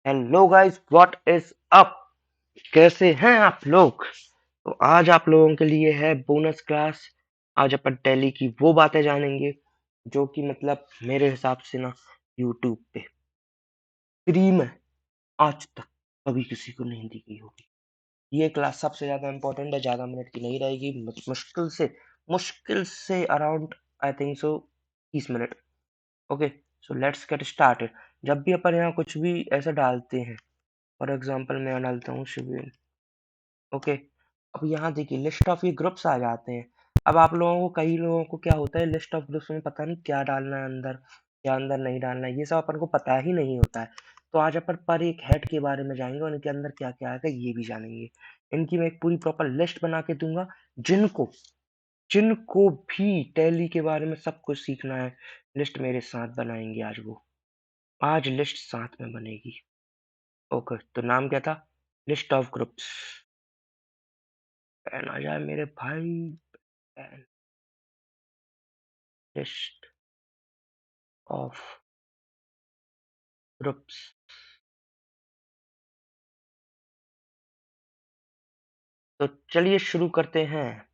Hello guys, what is up. कैसे हैं आप लोग। तो आज आप लोगों के लिए है बोनस क्लास। आज अपन टैली की वो बातें जानेंगे जो कि मतलब मेरे हिसाब से ना यूट्यूब पे फ्री में आज तक कभी किसी को नहीं दी गई होगी। ये क्लास सबसे ज्यादा इंपॉर्टेंट है, ज्यादा मिनट की नहीं रहेगी। मुश्किल से around I think so 30 minute. Okay, so let's get started. जब भी अपन यहाँ कुछ भी ऐसा डालते हैं, फॉर एग्जाम्पल मैं यहाँ डालता हूँ शिविर। ओके, अब यहाँ देखिए लिस्ट ऑफ ये ग्रुप्स आ जाते हैं। अब आप लोगों को, कई लोगों को क्या होता है, लिस्ट ऑफ ग्रुप्स में पता नहीं क्या डालना है अंदर, क्या अंदर नहीं डालना है, ये सब अपन को पता ही नहीं होता है। तो आज अपन पर एक हेड के बारे में जाएंगे और इनके अंदर क्या क्या आएगा ये भी जानेंगे। इनकी मैं एक पूरी प्रॉपर लिस्ट बना के दूंगा। जिनको जिनको भी टैली के बारे में सब कुछ सीखना है, लिस्ट मेरे साथ बनाएंगे आज वो। आज लिस्ट साथ में बनेगी। ओके, तो नाम क्या था? List of groups. पेन आ जाए मेरे भाई। पेन। List of groups. तो चलिए शुरू करते हैं।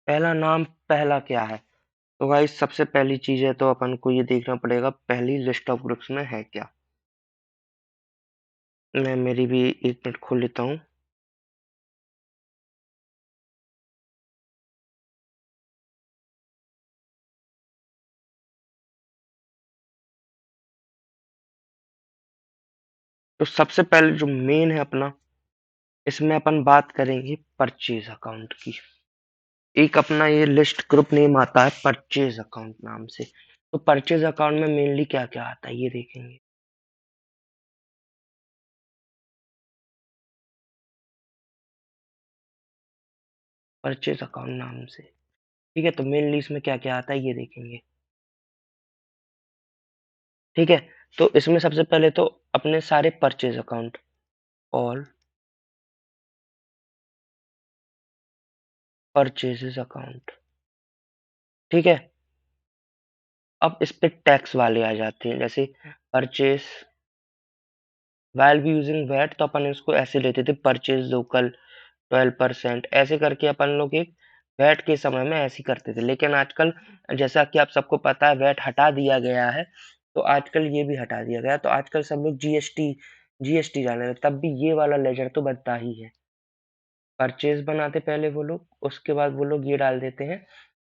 पहला नाम, पहला क्या है? तो भाई सबसे पहली चीज है तो अपन को ये देखना पड़ेगा पहली लिस्ट ऑफ ग्रुप्स में है क्या। मैं मेरी भी 1 मिनट खोल लेता हूँ। तो सबसे पहले जो मेन है अपना, इसमें अपन बात करेंगे परचेज अकाउंट की। एक अपना ये लिस्ट ग्रुप नेम आता है परचेज अकाउंट नाम से। तो परचेज अकाउंट में मेनली क्या क्या आता है ये देखेंगे। परचेज अकाउंट नाम से, ठीक है। तो मेनली इसमें क्या क्या आता है ये देखेंगे, ठीक है। तो इसमें सबसे पहले तो अपने सारे purchase account, all purchases account, ठीक है। अब इस पे टैक्स वाले आ जाते हैं, जैसे purchase while be using VAT, तो अपन इसको ऐसे लेते थे परचेज लोकल 12%, ऐसे करके अपन लोग एक वैट के समय में ऐसे करते थे। लेकिन आजकल जैसा कि आप सबको पता है वैट हटा दिया गया है, तो आजकल ये भी हटा दिया गया है। तो आजकल सब लोग जीएसटी जीएसटी डाल रहे हैं, तब भी ये वाला लेजर तो बनता ही है। परचेज बनाते पहले वो लोग, उसके बाद वो लोग ये डाल देते हैं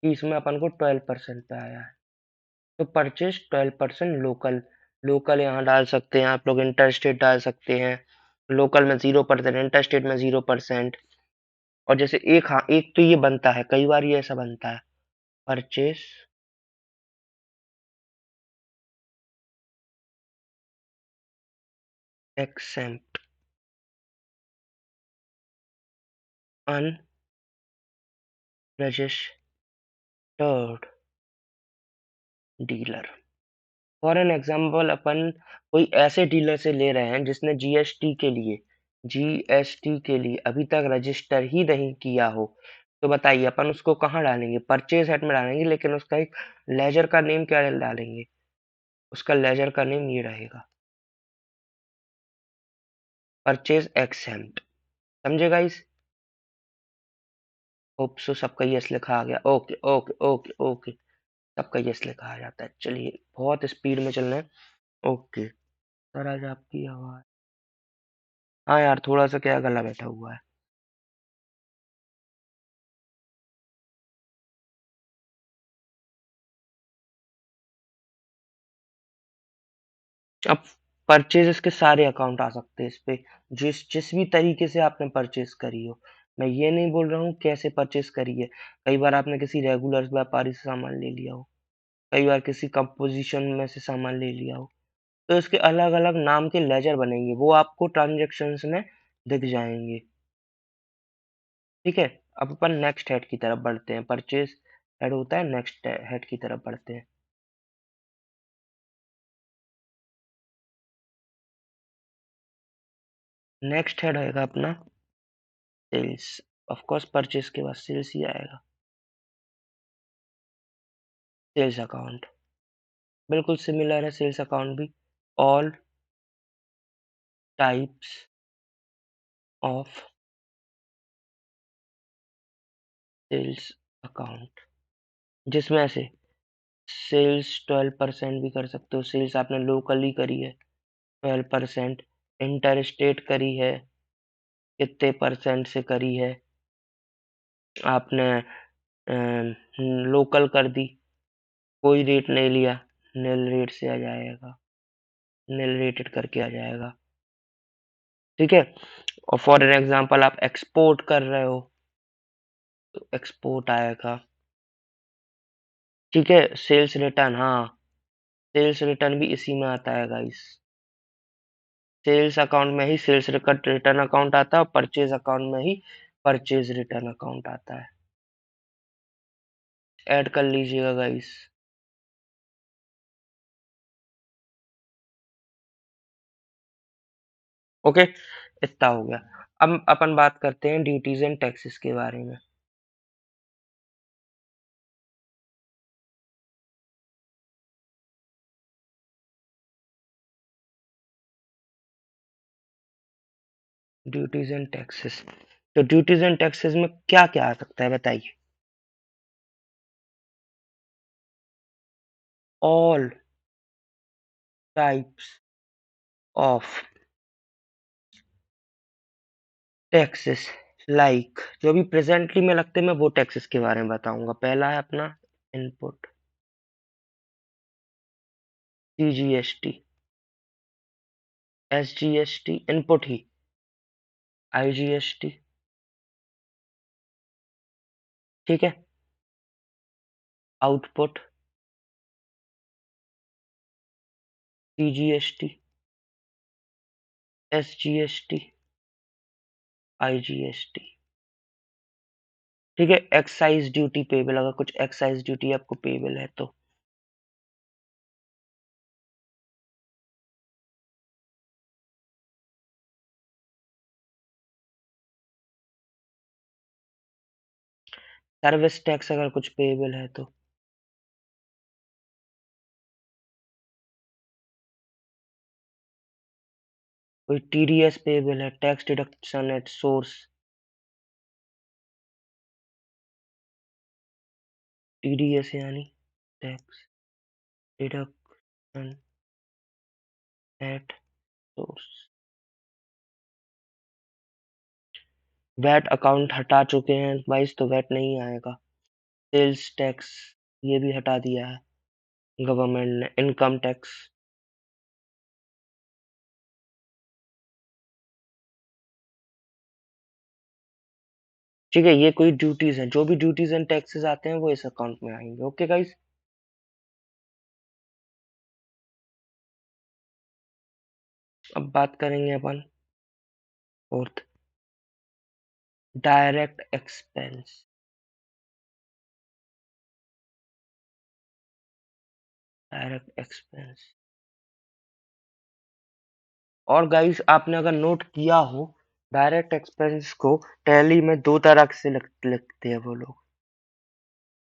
कि इसमें अपन को 12% पे आया है। तो परचेज 12% लोकल, लोकल यहाँ डाल सकते हैं आप लोग, इंटर स्टेट डाल सकते हैं। लोकल में 0%, इंटर स्टेट में 0%। और जैसे एक, हाँ एक तो ये बनता है, कई बार ये ऐसा बनता है, purchase exempt unregistered dealer. For an example अपन कोई ऐसे डीलर से ले रहे हैं जिसने जीएसटी के लिए अभी तक रजिस्टर ही नहीं किया हो, तो बताइए अपन उसको कहाँ डालेंगे? परचेज हेड में डालेंगे, लेकिन उसका एक लेजर का नेम क्या डालेंगे? उसका लेजर का नेम ये रहेगा, परचेज एक्सेम्प्ट। समझे गाइस? होप सो सबका यस लिखा आ गया। ओके ओके ओके ओके, सबका यस लिखा आ जाता है। चलिए बहुत स्पीड में चल रहे हैं। ओके सर, आज आपकी आवाज, हाँ यार थोड़ा सा क्या गला बैठा हुआ है। अब परचेजेस के सारे अकाउंट आ सकते हैं इस पे, जिस जिस भी तरीके से आपने परचेज करी हो। मैं ये नहीं बोल रहा हूँ कैसे परचेज करी है। कई बार आपने किसी रेगुलर व्यापारी से सामान ले लिया हो, कई बार किसी कंपोजिशन में से सामान ले लिया हो, तो इसके अलग अलग नाम के लेजर बनेंगे, वो आपको ट्रांजेक्शन्स में दिख जाएंगे, ठीक है। अब अपन नेक्स्ट हेड की तरफ बढ़ते हैं। परचेज हेड होता है, नेक्स्ट हेड की तरफ बढ़ते हैं। नेक्स्ट हेड होगा अपना सेल्स। ऑफ कोर्स परचेज के बाद सेल्स ही आएगा, सेल्स अकाउंट। बिल्कुल सिमिलर है सेल्स अकाउंट भी। All types of sales account, जिसमें से सेल्स 12% भी कर सकते हो, सेल्स आपने लोकली करी है 12%, इंटर स्टेट करी है कितने परसेंट से करी है, आपने लोकल कर दी, कोई रेट नहीं लिया, निल रेट से आ जाएगा, निल रेटेड करके आ जाएगा, ठीक है। और फॉर एन एग्जांपल आप एक्सपोर्ट कर रहे हो तो एक्सपोर्ट आएगा, ठीक है। सेल्स रिटर्न, हाँ, सेल्स रिटर्न भी इसी में आता है गाइस। सेल्स अकाउंट में ही सेल्स रिटर्न अकाउंट आता है और परचेज अकाउंट में ही परचेज रिटर्न अकाउंट आता है। ऐड कर लीजिएगा गाइस। ओके, इतना हो गया। अब अपन बात करते हैं ड्यूटीज एंड टैक्सेस के बारे में। ड्यूटीज एंड टैक्सेस, तो ड्यूटीज एंड टैक्सेस में क्या क्या आ सकता है बताइए। All types of taxes, like जो अभी प्रेजेंटली में लगते हैं, मैं वो टैक्सेस के बारे में बताऊंगा। पहला है अपना इनपुट, सीजीएसटी, एसजीएसटी इनपुट ही, आईजीएसटी, ठीक है, आउटपुट, सीजीएसटी, एसजीएसटी, आईजीएसटी, ठीक है। एक्साइज ड्यूटी पेबल, अगर कुछ एक्साइज ड्यूटी आपको पेबल है तो। सर्विस टैक्स अगर कुछ पेबल है तो। कोई टीडीएस पेबल है, tax deduction at source, TDS यानी tax deduction at source. VAT account हटा चुके हैं वाइस, तो वैट नहीं आएगा। सेल्स टैक्स ये भी हटा दिया है गवर्नमेंट ने। इनकम टैक्स, ठीक है। ये कोई ड्यूटीज हैं, जो भी ड्यूटीज एंड टैक्सेस आते हैं वो इस अकाउंट में आएंगे। ओके गाइस, अब बात करेंगे अपन fourth, direct expense. Direct expense, और गाइस आपने अगर नोट किया हो, डायरेक्ट एक्सपेंस को टैली में दो तरह से लिखते हैं वो लोग,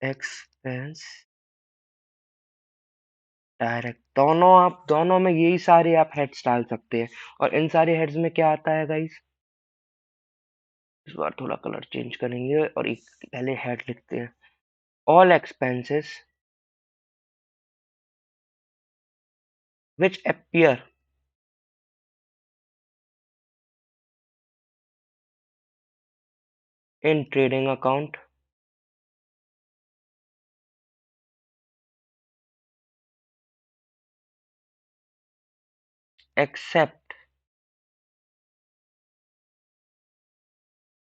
एक्सपेंस डायरेक्ट। दोनों, आप दोनों में यही सारे आप हेड्स डाल सकते हैं। और इन सारे हेड्स में क्या आता है गाइस, इस बार थोड़ा कलर चेंज करेंगे और एक पहले हेड लिखते हैं। All expenses which appear in trading account except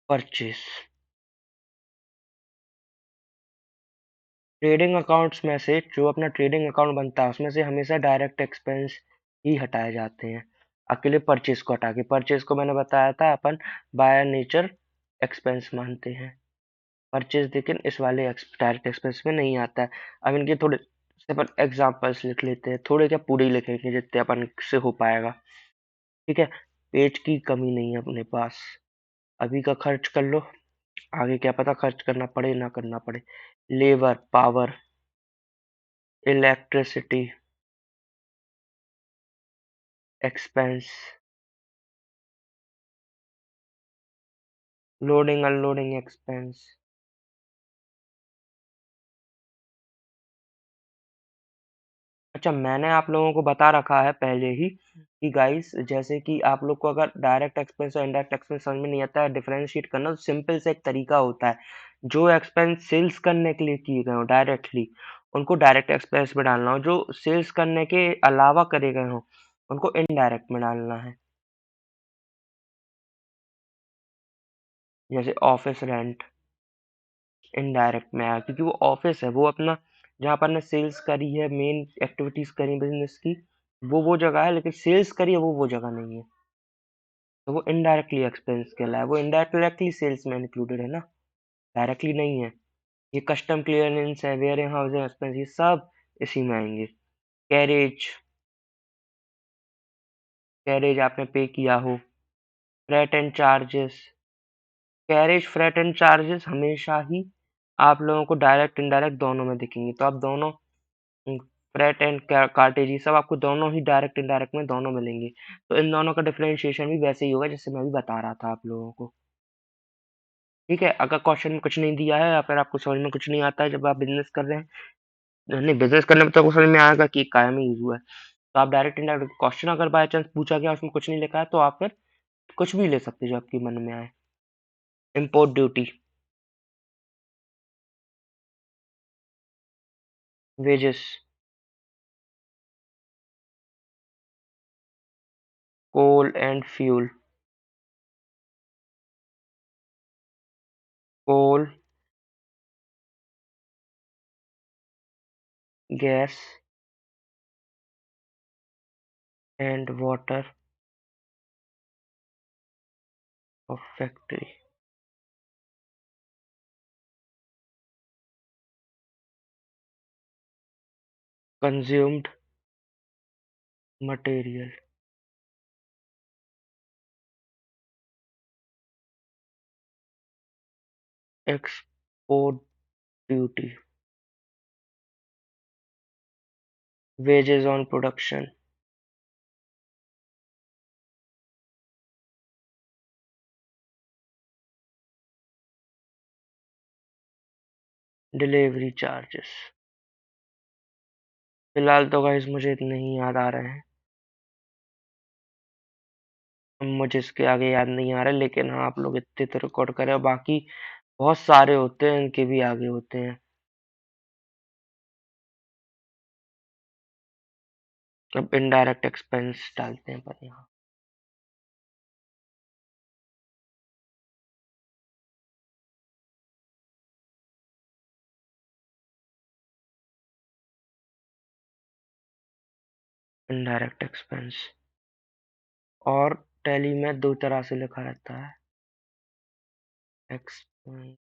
purchase. Trading accounts में से जो अपना ट्रेडिंग अकाउंट बनता है उसमें से हमेशा डायरेक्ट एक्सपेंस ही हटाए जाते हैं, अकेले परचेस को हटा के। परचेस को मैंने बताया था अपन बाय नेचर एक्सपेंस मानते हैं परचेज, लेकिन इस वाले डायरेक्ट एक्सपेंस में नहीं आता है। अब इनके थोड़े से अपन एग्जांपल्स लिख लेते हैं, थोड़े क्या पूरे ही लिखेंगे जितने अपन से हो पाएगा, ठीक है। पेज की कमी नहीं है अपने पास, अभी का खर्च कर लो, आगे क्या पता खर्च करना पड़े ना करना पड़े। Labour, power, electricity, expense, loading unloading expense. अच्छा, मैंने आप लोगों को बता रखा है पहले ही कि गाइस जैसे कि आप लोग को अगर डायरेक्ट एक्सपेंस और इनडायरेक्ट एक्सपेंस समझ में नहीं आता है डिफरेंशिएट करना, तो सिंपल से एक तरीका होता है। जो एक्सपेंस सेल्स करने के लिए किए गए हो डायरेक्टली, उनको डायरेक्ट एक्सपेंस में डालना हो। जो सेल्स करने के अलावा करे गए हो, उनको इनडायरेक्ट में डालना है। जैसे ऑफिस रेंट इनडायरेक्ट में आया, क्योंकि वो ऑफिस है, वो अपना जहाँ पर ने सेल्स करी है, मेन एक्टिविटीज करी बिजनेस की, वो जगह है, लेकिन सेल्स करी है वो जगह नहीं है। तो वो इनडायरेक्टली एक्सपेंस कहलाया। वो इनडायरेक्टली सेल्स में इंक्लूडेड है ना, डायरेक्टली नहीं है। ये कस्टम क्लियरेंस है, वेयर हाउसिंग एक्सपेंस, ये सब इसी में आएंगे। कैरेज, कैरेज आपने पे किया हो। Freight and charges, carriage freight and charges हमेशा ही आप लोगों को डायरेक्ट इनडायरेक्ट दोनों में दिखेंगे। तो आप दोनों फ्रेट एंड कार्टेज, ये सब आपको दोनों ही डायरेक्ट इनडायरेक्ट में दोनों मिलेंगे। तो इन दोनों का डिफरेंशिएशन भी वैसे ही होगा जैसे मैं भी बता रहा था आप लोगों को। ठीक है, अगर क्वेश्चन में कुछ नहीं दिया है या फिर आपको समझ में कुछ नहीं आता है जब आप बिजनेस कर रहे हैं, नहीं बिजनेस करने में तो आपको समझ में आएगा कि कायम ही यूज हुआ है, तो आप डायरेक्ट इनडायरेक्ट क्वेश्चन अगर बाय चांस पूछा गया उसमें कुछ नहीं लिखा है तो आप फिर कुछ भी ले सकते हैं जो आपके मन में आए। Import duty, wages, coal and fuel, coal, gas and water of factory, consumed material, export duty, wages on production, delivery charges. फिलहाल तो गाइस मुझे इतने ही याद आ रहे हैं, मुझे इसके आगे याद नहीं आ रहा, लेकिन हाँ आप लोग इतने तो रिकॉर्ड करें, और बाकी बहुत सारे होते हैं इनके भी आगे होते हैं। अब इनडायरेक्ट एक्सपेंस डालते हैं पर यहाँ इनडायरेक्ट एक्सपेंस, और टैली में दो तरह से लिखा रहता है, expense,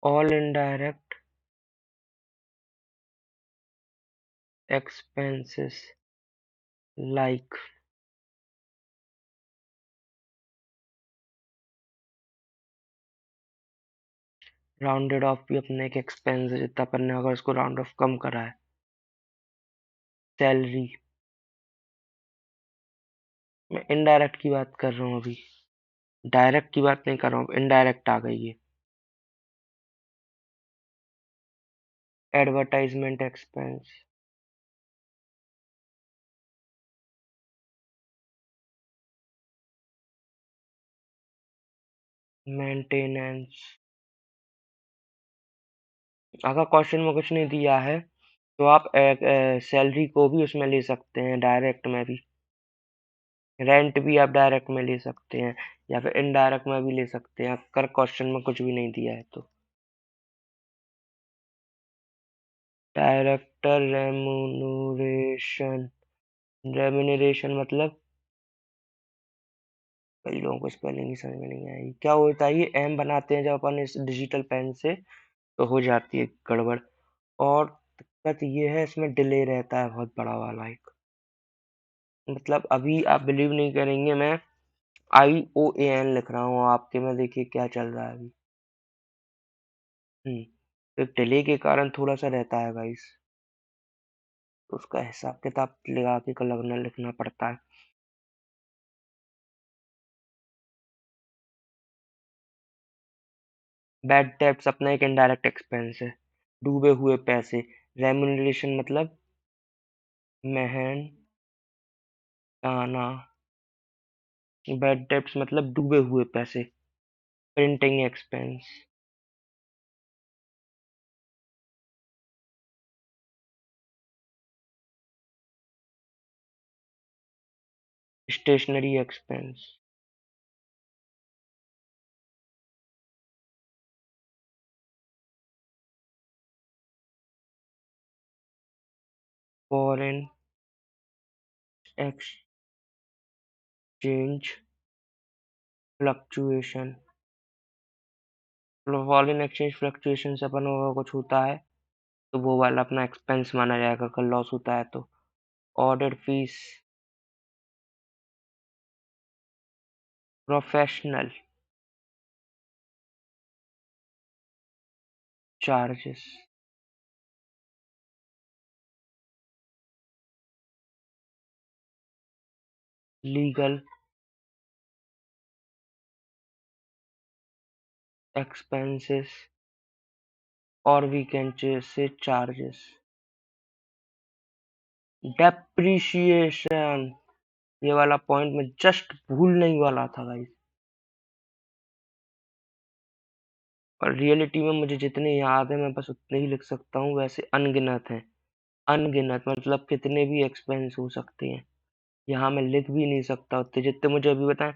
all indirect expenses like, rounded off भी अपने एक एक्सपेंस है, जितना अपन ने अगर उसको राउंड ऑफ कम करा है। सैलरी, मैं इनडायरेक्ट की बात कर रहा हूँ अभी, डायरेक्ट की बात नहीं कर रहा हूँ, इनडायरेक्ट आ गई है। Advertisement expense, maintenance. अगर क्वेश्चन में कुछ नहीं दिया है तो आप सैलरी को भी उसमें ले सकते हैं, डायरेक्ट में भी। रेंट भी आप डायरेक्ट में ले सकते हैं, या फिर इनडायरेक्ट में भी ले सकते हैं अगर क्वेश्चन में कुछ भी नहीं दिया है तो। डायरेक्टर रेमुनरेशन, रेम्यूनरेशन मतलब कई लोगों को स्पेलिंग ही समझ में नहीं आई। क्या होता है ये एम बनाते हैं जब अपन इस डिजिटल पेन से तो हो जाती है गड़बड़। और दिक्कत ये है इसमें डिले रहता है बहुत बड़ा वाला एक। मतलब अभी आप बिलीव नहीं करेंगे मैं IOAN लिख रहा हूँ आपके में देखिए क्या चल रहा है अभी। तो डिले के कारण थोड़ा सा रहता है गाइस। तो उसका हिसाब किताब लगा के लगना लिखना पड़ता है। बैड डेब्ट्स अपना एक इनडायरेक्ट एक्सपेंस है। डूबे हुए पैसे। रेम्यूनरेशन मतलब मेहनताना। बैड डेब्ट्स मतलब डूबे हुए पैसे। Printing expense. Stationery expense. Foreign exchange fluctuation. Foreign exchange fluctuation से अपन को कुछ होता है तो वो वाला अपना एक्सपेंस माना जाएगा। अगर लॉस होता है तो audit fees. Professional charges. Legal expenses और we can say charges. Depreciation. ये वाला पॉइंट मैं जस्ट भूलने ही वाला था गाइस। और रियलिटी में मुझे जितने याद है मैं बस उतने ही लिख सकता हूँ। वैसे अनगिनत है। अनगिनत मतलब कितने भी एक्सपेंस हो सकते हैं। यहाँ मैं लिख भी नहीं सकता उतने जितने मुझे अभी बताएं।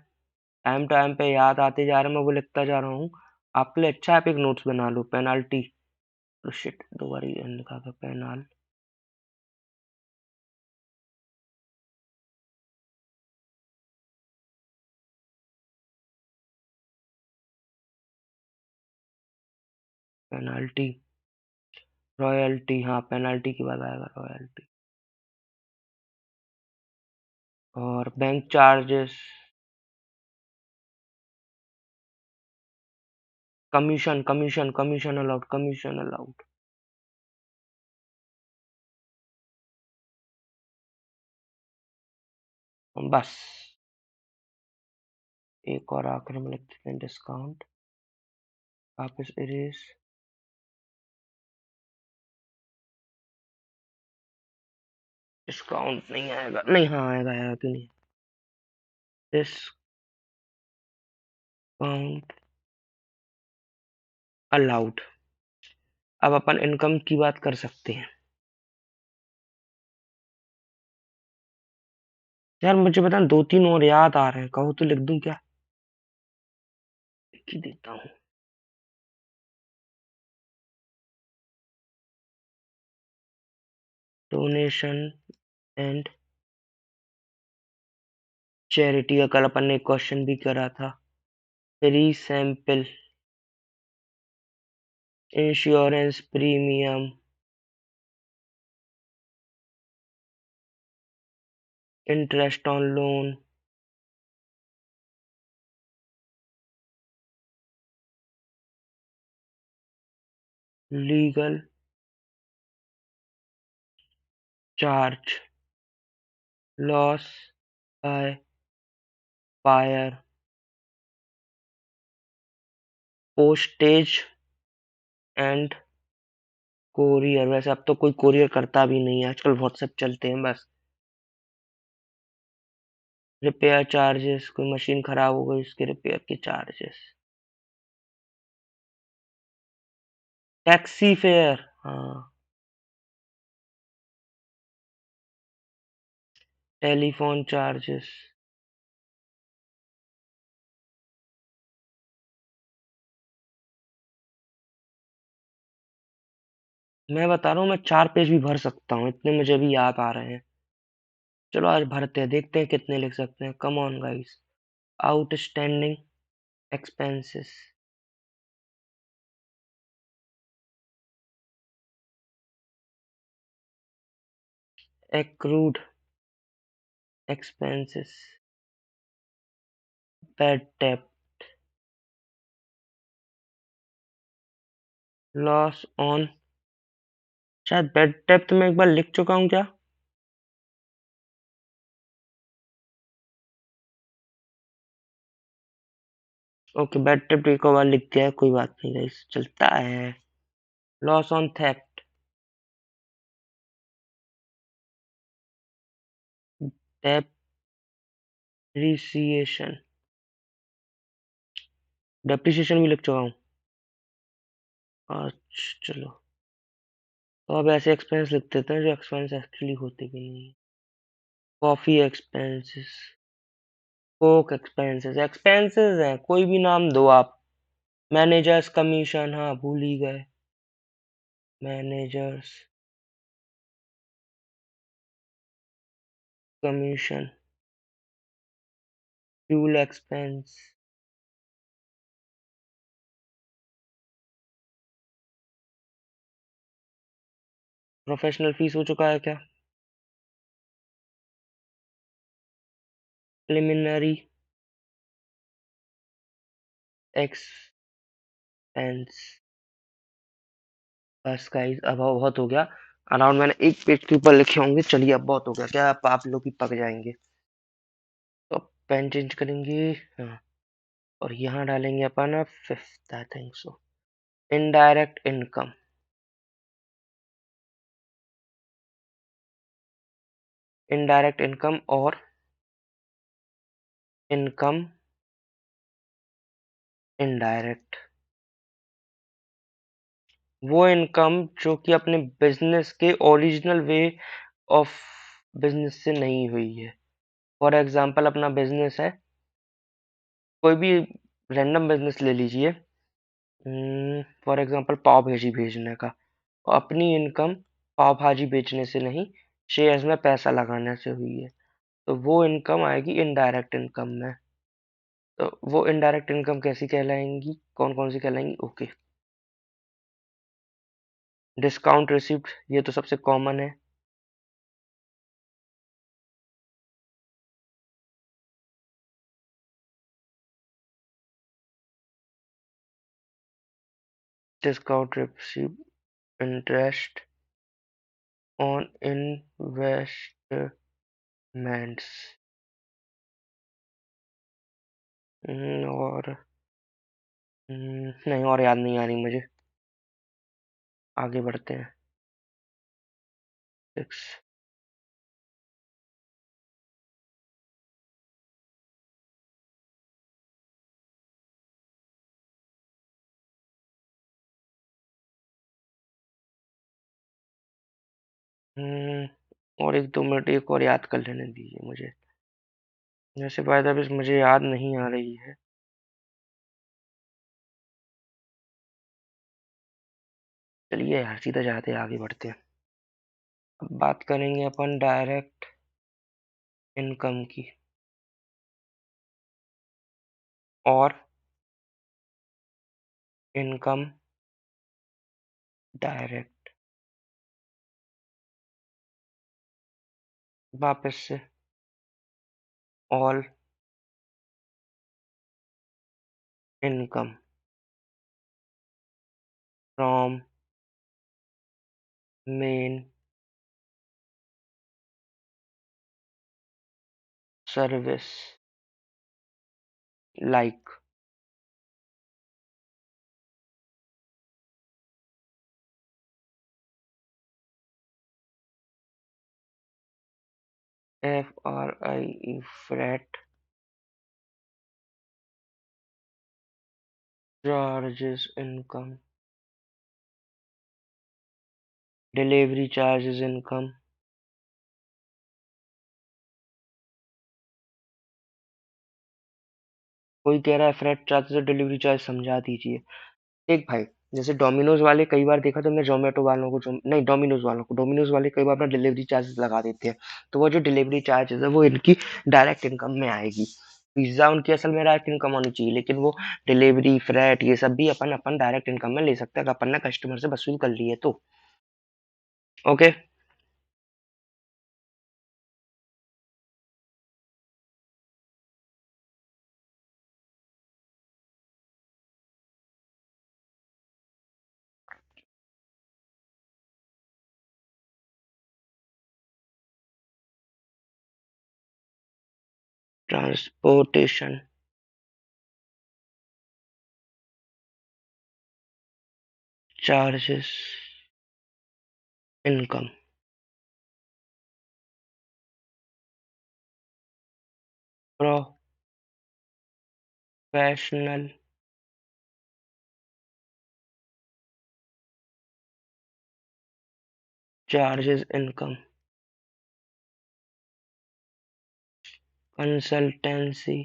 टाइम पे याद आते जा रहे हैं मैं वो लिखता जा रहा हूँ। आपके लिए अच्छा आप एक नोट्स बना लो। पेनाल्टी। शिट दो बार ये लिखा था पेनाल। पेनाल्टी। रॉयल्टी। हाँ पेनाल्टी के बाद आएगा रॉयल्टी। और बैंक चार्जेस। Commission allowed. बस एक और आखिर में लिखते हैं डिस्काउंट। वापस इरेज। डिस्काउंट नहीं आएगा। नहीं हाँ आएगा आएगा क्यों नहीं। Discount allowed. अब अपन इनकम की बात कर सकते हैं। यार मुझे बता दो तीन और याद आ रहे हैं कहो तो लिख दूं क्या। लिख ही देता हूँ। डोनेशन एंड चैरिटी का कल अपन ने क्वेश्चन भी करा था। Free sample. Insurance premium. Interest on loan. Legal charge. Loss by fire. Postage and courier. वैसे अब तो कोई कोरियर करता भी नहीं है आजकल व्हाट्सएप चलते हैं बस। Repair charges. कोई मशीन खराब हो गई उसके रिपेयर के चार्जेस। Taxi fare. हाँ। Telephone charges. मैं बता रहा हूँ मैं 4 पेज भी भर सकता हूँ इतने मुझे अभी याद आ रहे हैं। चलो आज भरते हैं देखते हैं कितने लिख सकते हैं। Come on guys. Outstanding expenses, accrued expenses, bad debt, loss on, शायद बैड डेट में एक बार लिख चुका हूँ क्या? ओके, बैड डेट एक बार लिख दिया है, कोई बात नहीं गाइस, चलता है। Loss on theft, depreciation, depreciation भी लिख चुका हूँ। अच्छा चलो, तो अब ऐसे एक्सपेंस लिख देते हैं जो एक्सपेंस एक्चुअली होते भी नहीं। Coffee expenses, Coke expenses, expenses हैं, कोई भी नाम दो आप। मैनेजर्स कमीशन, हाँ भूल ही गए, managers commission, fuel expense, professional fees हो चुका है क्या? प्रिलिमिनरी एक्सपेंस, बस गाइस अब बहुत हो गया। अराउंड मैंने एक पेज के ऊपर लिखे होंगे, चलिए अब बहुत हो गया, क्या आप लोग भी पक जाएंगे। तो पेन चेंज करेंगे, हाँ, और यहाँ डालेंगे अपन fifth, I think so, indirect income, indirect income और इनकम इनडायरेक्ट, वो इनकम जो कि अपने बिजनेस के ओरिजिनल वे ऑफ बिजनेस से नहीं हुई है। फॉर एग्जांपल अपना बिजनेस है, कोई भी रैंडम बिजनेस ले लीजिए, फॉर एग्जांपल पाव भाजी भेजने का, और अपनी इनकम पाव भाजी बेचने से नहीं, शेयर्स में पैसा लगाने से हुई है, तो वो इनकम आएगी इनडायरेक्ट इनकम में। तो वो इनडायरेक्ट इनकम कैसी कहलाएंगी, कौन कौन सी कहलाएंगी? ओके, डिस्काउंट रिसिप्ट, ये तो सबसे कॉमन है। Discount receipt, interest on investments, और नहीं, और याद नहीं आ रही मुझे, आगे बढ़ते हैं। सिक्स, और एक दो मिनट, एक और याद कर लेने दीजिए मुझे, जैसे बाय द वे मुझे याद नहीं आ रही है। चलिए यार, सीधा जाते हैं, आगे बढ़ते हैं। अब बात करेंगे अपन डायरेक्ट इनकम की, और इनकम डायरेक्ट, वापस से all income from main service like FRIE, frat charges income, delivery charges income, कोई कह रहा है फ्रैट चार्जेस और डिलीवरी चार्ज, समझा दीजिए। एक भाई, जैसे डोमिनोज वाले कई बार देखा तुमने, जोमेटो वालों को, जो नहीं डोमिनोज वालों को, डोमिनोज वाले कई बार अपना डिलीवरी चार्जेस लगा देते हैं, तो वो जो डिलीवरी चार्जेस है वो इनकी डायरेक्ट इनकम में आएगी। पिज़्ज़ा उनकी असल में डायरेक्ट इनकम होनी चाहिए, लेकिन वो डिलीवरी, फ्रैट ये सब भी अपन अपन डायरेक्ट इनकम में ले सकते हैं, अगर अपन ने कस्टमर से वसूल कर लिए तो। Okay? Transportation charges income professional charges income consultancy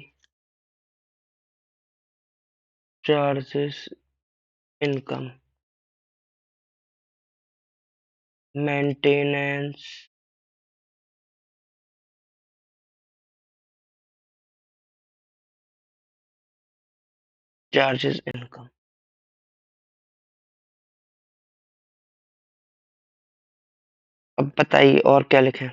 charges income maintenance charges income. अब बताइए और क्या लिखें?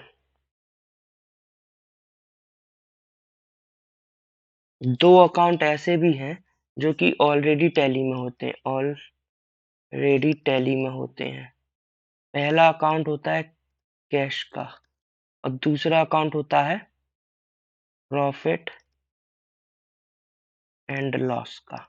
दो अकाउंट ऐसे भी हैं जो कि ऑलरेडी टैली में होते हैं, ऑलरेडी टैली में होते हैं। पहला अकाउंट होता है कैश का और दूसरा अकाउंट होता है प्रॉफिट एंड लॉस का।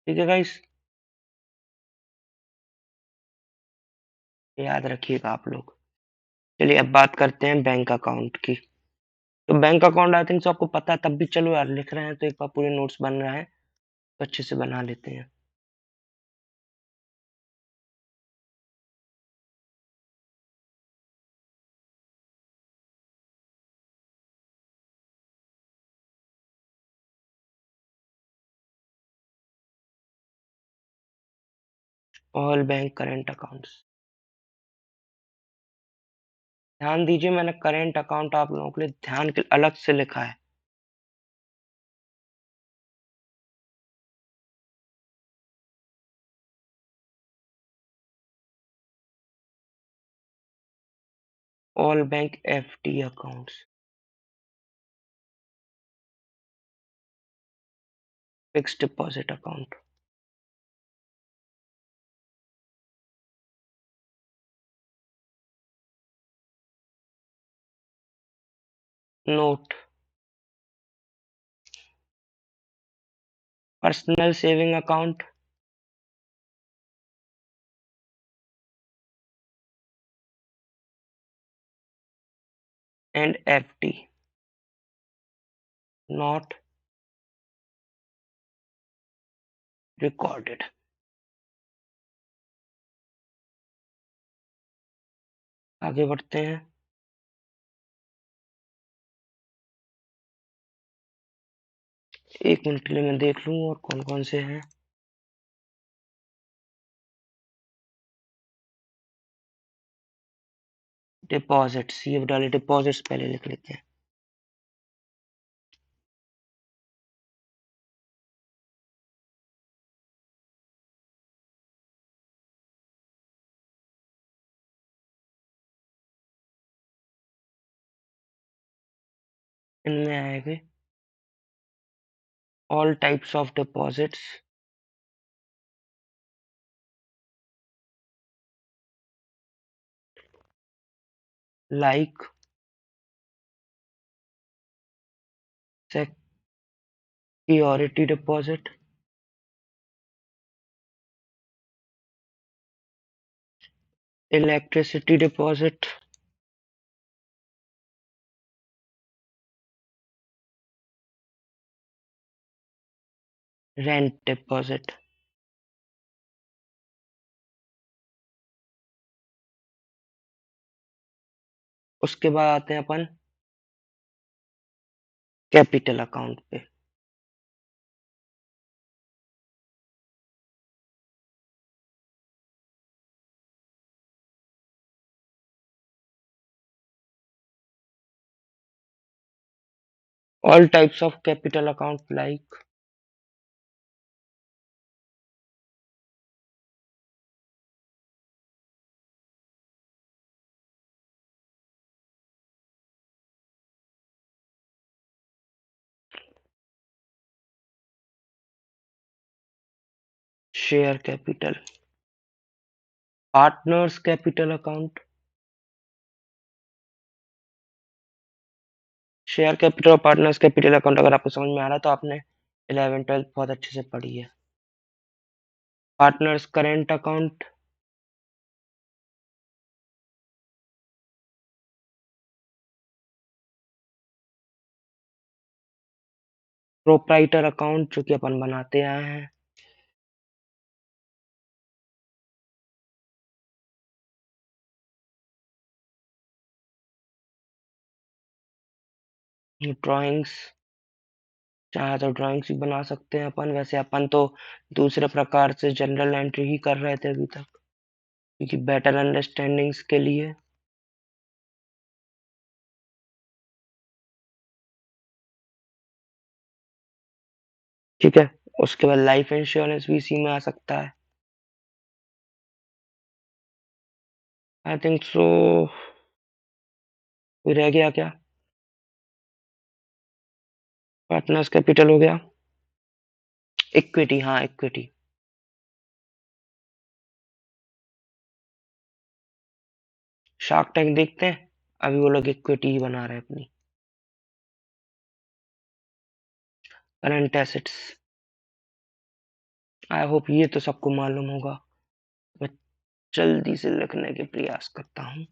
ठीक है गाइस, याद रखिएगा आप लोग। चलिए अब बात करते हैं बैंक अकाउंट की। तो बैंक अकाउंट आई थिंक सो आपको पता है, तब भी चलो यार लिख रहे हैं तो एक बार पूरे नोट्स बन रहा है तो अच्छे से बना लेते हैं। All bank current accounts. ध्यान दीजिए, मैंने करेंट अकाउंट आप लोगों के लिए ध्यान के अलग से लिखा है। All bank FD accounts, fixed deposit account, note, personal saving account, and FD not recorded. आगे बढ़ते हैं। एक मिनट के लिए मैं देख लूं और कौन कौन से हैं। डिपॉजिट्स, ये डाले डिपॉजिट्स पहले लिख लेते हैं। इनमें आएंगे all types of deposits, like security deposit, electricity deposit, rent deposit. उसके बाद आते हैं अपन कैपिटल अकाउंट पे। All types of capital account like share capital, partners capital account। Share capital और पार्टनर्स कैपिटल अकाउंट अगर आपको समझ में आ रहा है तो आपने 11th-12th बहुत अच्छे से पढ़ी है। Partners current account, proprietor account जो कि अपन बनाते आए हैं, ड्राइंग्स, चाहे तो ड्राइंग्स भी बना सकते हैं अपन। वैसे अपन तो दूसरे प्रकार से जनरल एंट्री ही कर रहे थे अभी तक, क्योंकि बेटर अंडरस्टैंडिंग्स के लिए। ठीक है, उसके बाद लाइफ इंश्योरेंस भी इसी में आ सकता है। आई थिंक सो। कोई रह गया क्या? पार्टनर्स कैपिटल हो गया। इक्विटी, हाँ इक्विटी। शार्क टैंक देखते हैं, अभी वो लोग इक्विटी ही बना रहे हैं अपनी। करंट एसेट्स, आई होप ये तो सबको मालूम होगा। मैं जल्दी से लिखने के प्रयास करता हूँ।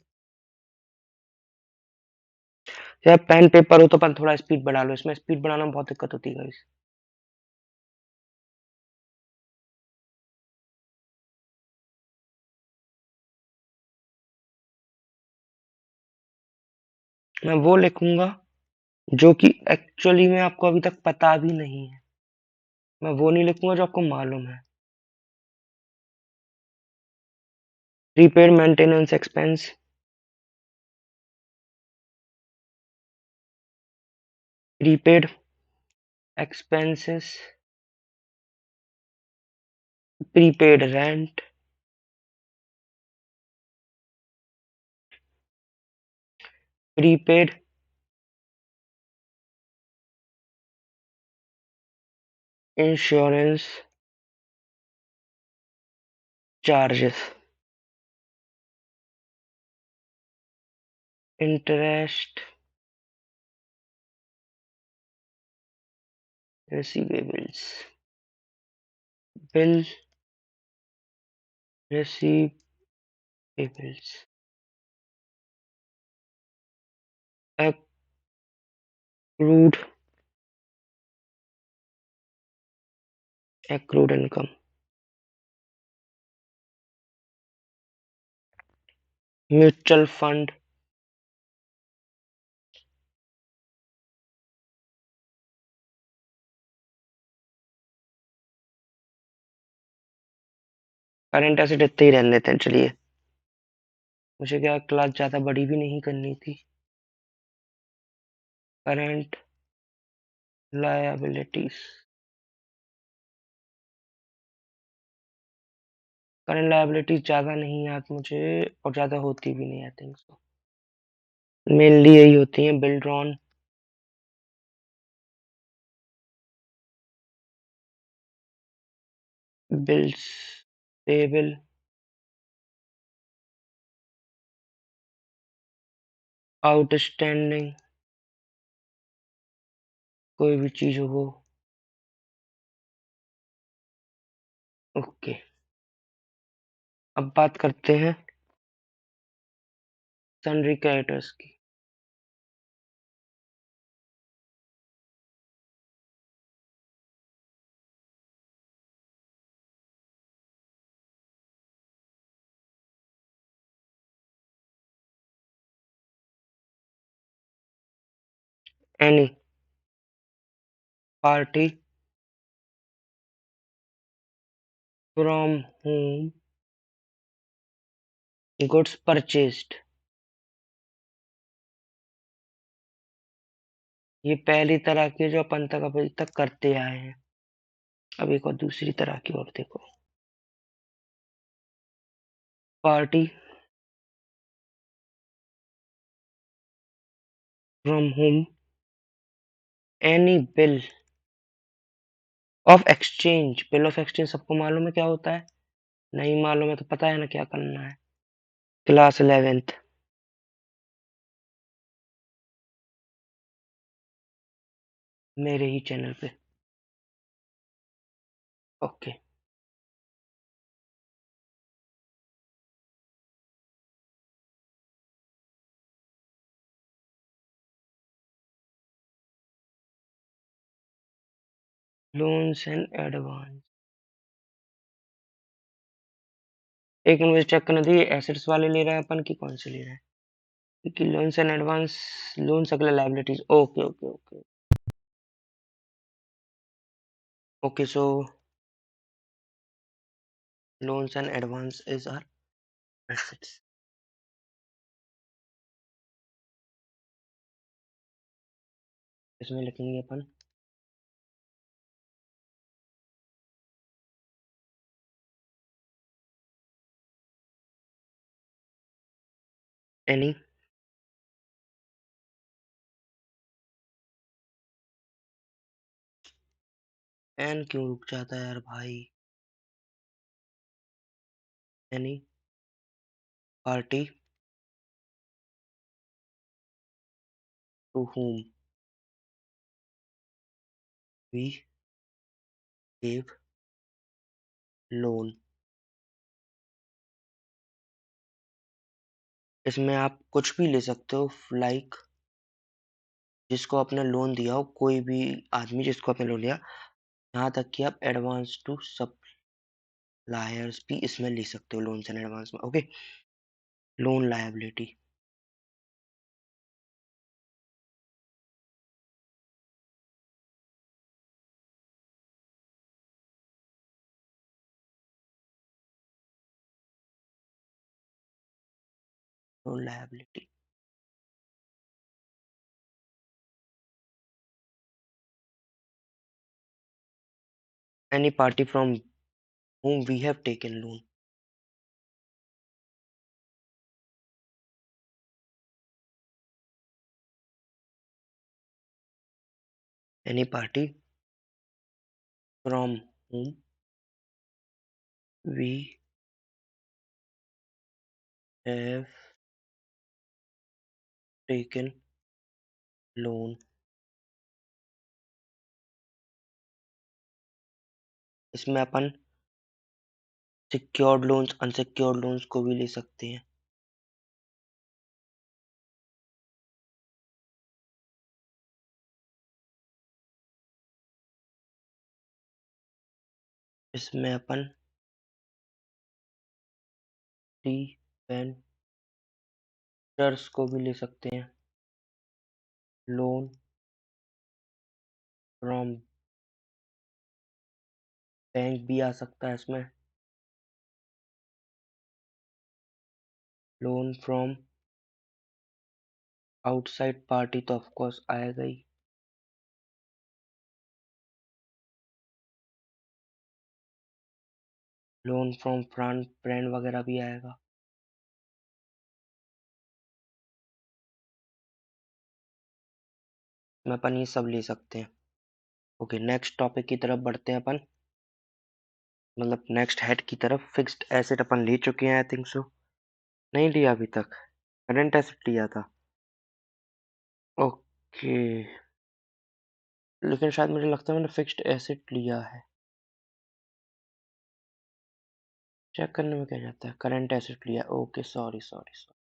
यार पेन पेपर हो तो अपन थोड़ा स्पीड बढ़ा लो, इसमें स्पीड बढ़ाना में बहुत दिक्कत होती है गाइस। मैं वो लिखूंगा जो कि एक्चुअली में आपको अभी तक पता भी नहीं है। मैं वो नहीं लिखूंगा जो आपको मालूम है। Prepaid maintenance expense, prepaid expenses, prepaid rent, prepaid insurance charges, interest receivables, bill receivables, accrued accrued income, mutual fund, current asset इतने ही रहने देते हैं चलिए। मुझे क्या क्लास ज्यादा बड़ी भी नहीं करनी थी। करंट लायबिलिटीज, करंट लायबिलिटीज ज्यादा नहीं याद मुझे, और ज्यादा होती भी नहीं आई थिंक सो। मेनली यही होती है, bill drawn, bills payable, outstanding, कोई भी चीज हो। ओके, अब बात करते हैं सन्ड्री क्रेडिटर्स की। Any party from home goods purchased. ये पहली तरह की जो अपन तक अभी तक करते आए हैं। अब एक और दूसरी तरह की और देखो। Party from home any bill of exchange. Bill of exchange सबको मालूम है क्या होता है? नहीं मालूम है तो पता है ना क्या करना है। क्लास 11th मेरे ही चैनल पे। ओके। Loans and advance. एक मिनट मुझे चेक करना चाहिए एसेट्स वाले ले रहे हैं अपन की कौन से ले रहे हैं, क्योंकि लोन्स एंड एडवांस लोन्स अगले liabilities. Okay okay okay okay. So loans and advance is are assets. इसमें लिखेंगे अपन एनी एन क्यों रुक जाता है यार भाई। Any party to whom we give loan. इसमें आप कुछ भी ले सकते हो, लाइक जिसको आपने लोन दिया हो, कोई भी आदमी जिसको आपने लोन दिया, यहाँ तक कि आप एडवांस टू सप्लायर्स भी इसमें ले सकते हो लोन्स एंड एडवांस में। Okay. Loan liability. Loan liability. Any party from whom we have taken loan। Any party from whom we have taken loan। इसमें अपन सिक्योर्ड लोन्स अनसिक्योर्ड लोन्स को भी ले सकते हैं। इसमें अपन डिबेंचर्स को भी ले सकते हैं। लोन फ्रॉम बैंक भी आ सकता है इसमें। लोन फ्रॉम आउटसाइड पार्टी तो ऑफ कोर्स आएगा ही। लोन फ्रॉम फ्रेंड वगैरह भी आएगा। में अपन ये सब ले सकते हैं। ओके, नेक्स्ट टॉपिक की तरफ बढ़ते हैं अपन, मतलब नेक्स्ट हेड की तरफ। फिक्स्ड एसेट अपन ले चुके हैं, आई थिंक सो। नहीं लिया अभी तक, करंट एसेट लिया था। ओके, लेकिन शायद मुझे लगता है मैंने फिक्स्ड एसेट लिया है। चेक करने में क्या जाता है, करंट एसेट लिया। Okay, sorry sorry sorry.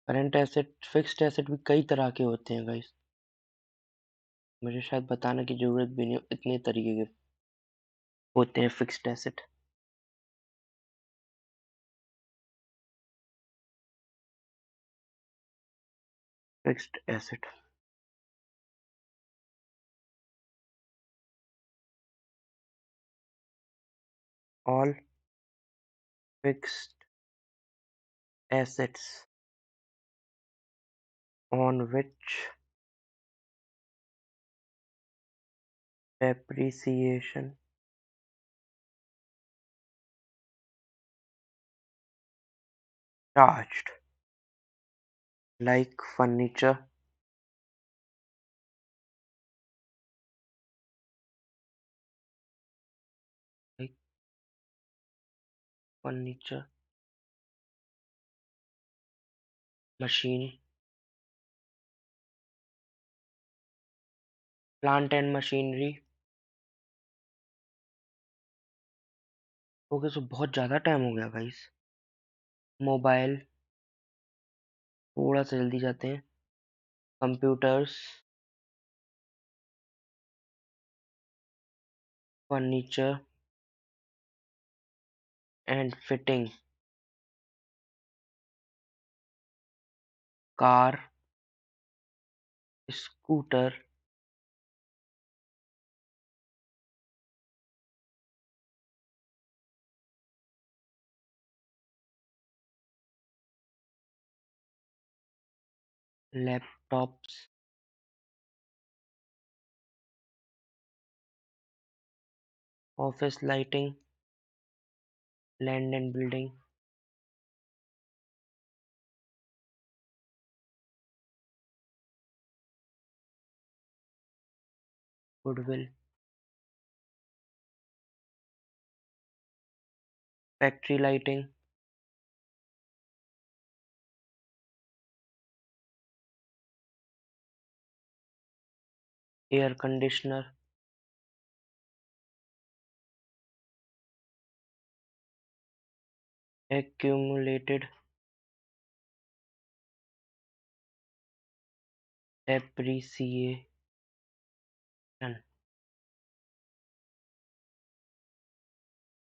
Current asset fixed asset भी कई तरह के होते हैं गाइस, मुझे शायद बताने की जरूरत भी नहीं, इतने तरीके के होते हैं fixed asset. Fixed asset all fixed assets on which depreciation charged, like like furniture, machine, plant and machinery। Okay, so बहुत ज़्यादा टाइम हो गया गाइस। मोबाइल, थोड़ा सा जल्दी जाते हैं। Computers, furniture and fitting, car, scooter, laptops, office lighting, land and building, goodwill, factory lighting, air conditioner, accumulated depreciation.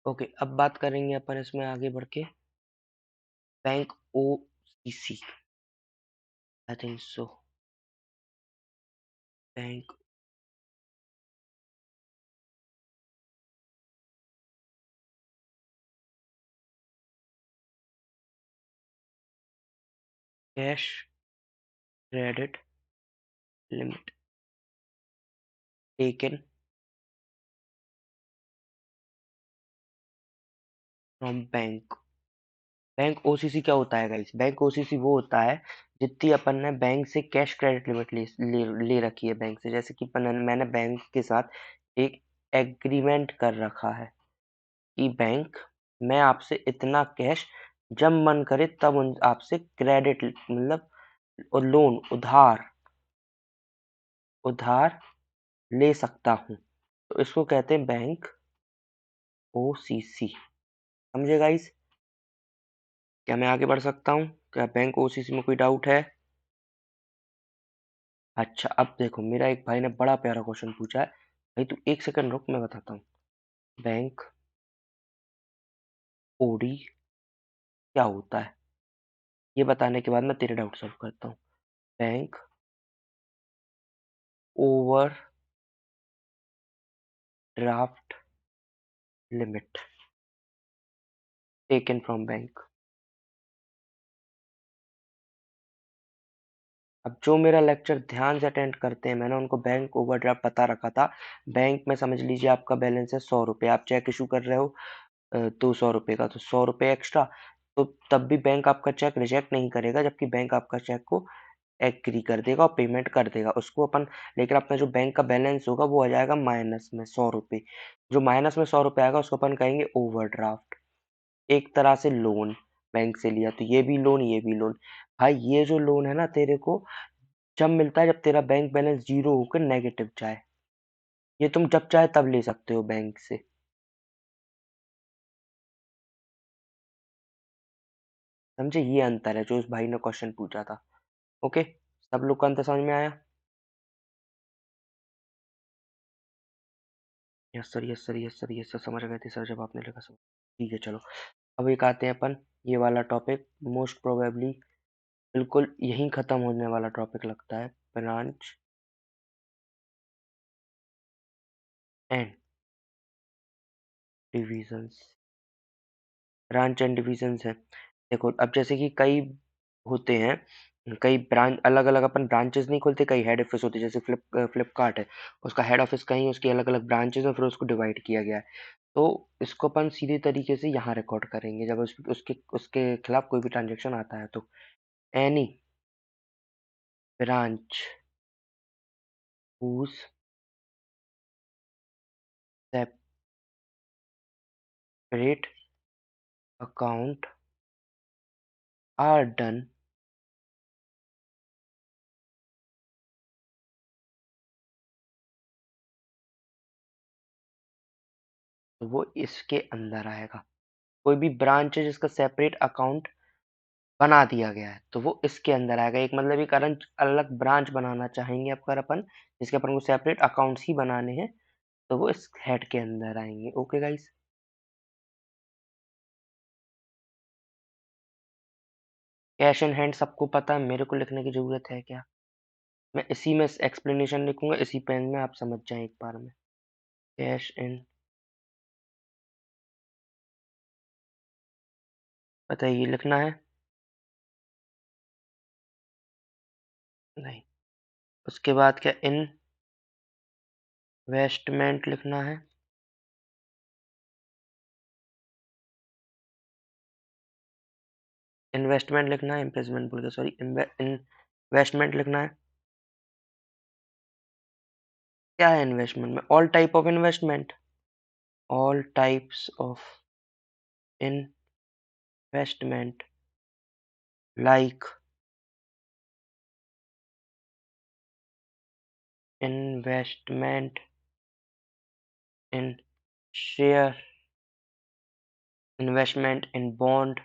Okay, अब बात करेंगे अपन इसमें आगे बढ़ के bank OCC. I think so. Bank cash credit limit taken from bank. Bank OCC क्या होता है गाइस? बैंक ओसीसी वो होता है जितनी अपन ने बैंक से कैश क्रेडिट लिमिट ले रखी है बैंक से। जैसे कि मैंने बैंक के साथ एक एग्रीमेंट कर रखा है कि बैंक, मैं आपसे इतना कैश जब मन करे तब आपसे क्रेडिट मतलब और लोन उधार उधार ले सकता हूँ। तो इसको कहते हैं बैंक ओसीसी। समझे गाइस? क्या मैं आगे बढ़ सकता हूँ? क्या बैंक ओसीसी में कोई डाउट है? अच्छा, अब देखो, मेरा एक भाई ने बड़ा प्यारा क्वेश्चन पूछा है। भाई तू एक सेकंड रुक, मैं बताता हूँ। बैंक ओडी क्या होता है, ये बताने के बाद मैं तेरे डाउट सॉल्व करता हूँ। Bank over draft limit taken from bank. अब जो मेरा लेक्चर ध्यान से अटेंड करते हैं, मैंने उनको बैंक ओवरड्राफ्ट बता रखा था। बैंक में समझ लीजिए आपका बैलेंस है 100 रुपये, आप चेक इशू कर रहे हो 200 रुपये का, तो 100 रुपये एक्स्ट्रा। तो तब भी बैंक आपका चेक रिजेक्ट नहीं करेगा, जबकि बैंक आपका चेक को एग्री कर देगा और पेमेंट कर देगा उसको अपन। लेकिन अपना जो बैंक का बैलेंस होगा वो आ जाएगा माइनस में 100 रुपये। जो माइनस में 100 रुपये आएगा उसको अपन कहेंगे ओवरड्राफ्ट। एक तरह से लोन बैंक से लिया, तो ये भी लोन, ये भी लोन। भाई ये जो लोन है ना तेरे को जब मिलता है जब तेरा बैंक बैलेंस जीरो होकर नेगेटिव जाए। ये तुम जब चाहे तब ले सकते हो बैंक से। समझे? ये अंतर है जो उस भाई ने क्वेश्चन पूछा था। ओके, सब लोग का अंतर समझ में आया? Yes sir, yes sir, yes sir, yes sir, समझ गए थे सर जब आपने लिखा सब। ठीक है, चलो अब एक आते हैं अपन ये वाला टॉपिक, मोस्ट प्रोबेबली बिल्कुल यहीं खत्म होने वाला टॉपिक लगता है, branch and divisions, branch and divisions है। देखो अब जैसे कि कई होते हैं, कई ब्रांच अलग-अलग अपन ब्रांचेज़ नहीं खोलते, कई हेड ऑफिस होते हैं, जैसे फ्लिपकार्ट है, उसका हेड ऑफिस कहीं, उसकी अलग-अलग ब्रांचेज़ हैं, फिर उसको डिवाइड किया गया है। तो इसको अपन सीधे तरीके से यहाँ रिकॉर्ड करेंगे जब उसके उसके खिलाफ कोई भी ट्रांज़ैक्शन आता है तो। Any branch whose separate account are done तो वो इसके अंदर आएगा। कोई भी ब्रांच है जिसका सेपरेट अकाउंट बना दिया गया है, तो वो इसके अंदर आएगा। एक मतलब एक अलग ब्रांच बनाना चाहेंगे अगर अपन, जिसके अपन को सेपरेट अकाउंट्स ही बनाने हैं, तो वो इस हेड के अंदर आएँगे। Okay guys? Cash in hand सबको पता है, मेरे को लिखने की ज़रूरत है क्या? मैं इसी में एक्सप्लेनेशन लिखूँगा, इसी पेन में आप समझ जाएँ एक बार में। कैश इन, बताइए लिखना है? नहीं। उसके बाद क्या इन्वेस्टमेंट लिखना है? इन्वेस्टमेंट लिखना है, इन्वेस्टमेंट बोल गया सॉरी, इन्वेस्टमेंट लिखना है। क्या है इन्वेस्टमेंट में? All type of investment, all types of investment like investment in share, investment in bond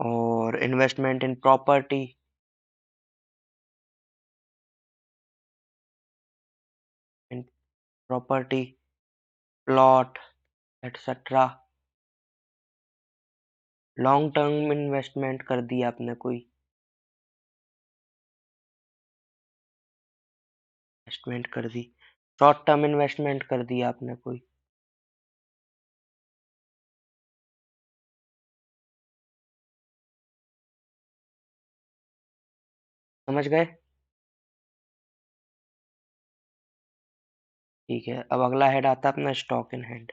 और investment in property, in property, plot etcetera. Long term investment कर दिया आपने कोई, इन्वेस्टमेंट कर दी। शॉर्ट टर्म इन्वेस्टमेंट कर दिया आपने कोई। समझ गए? ठीक है, अब अगला हेड आता है अपना स्टॉक इन हैंड।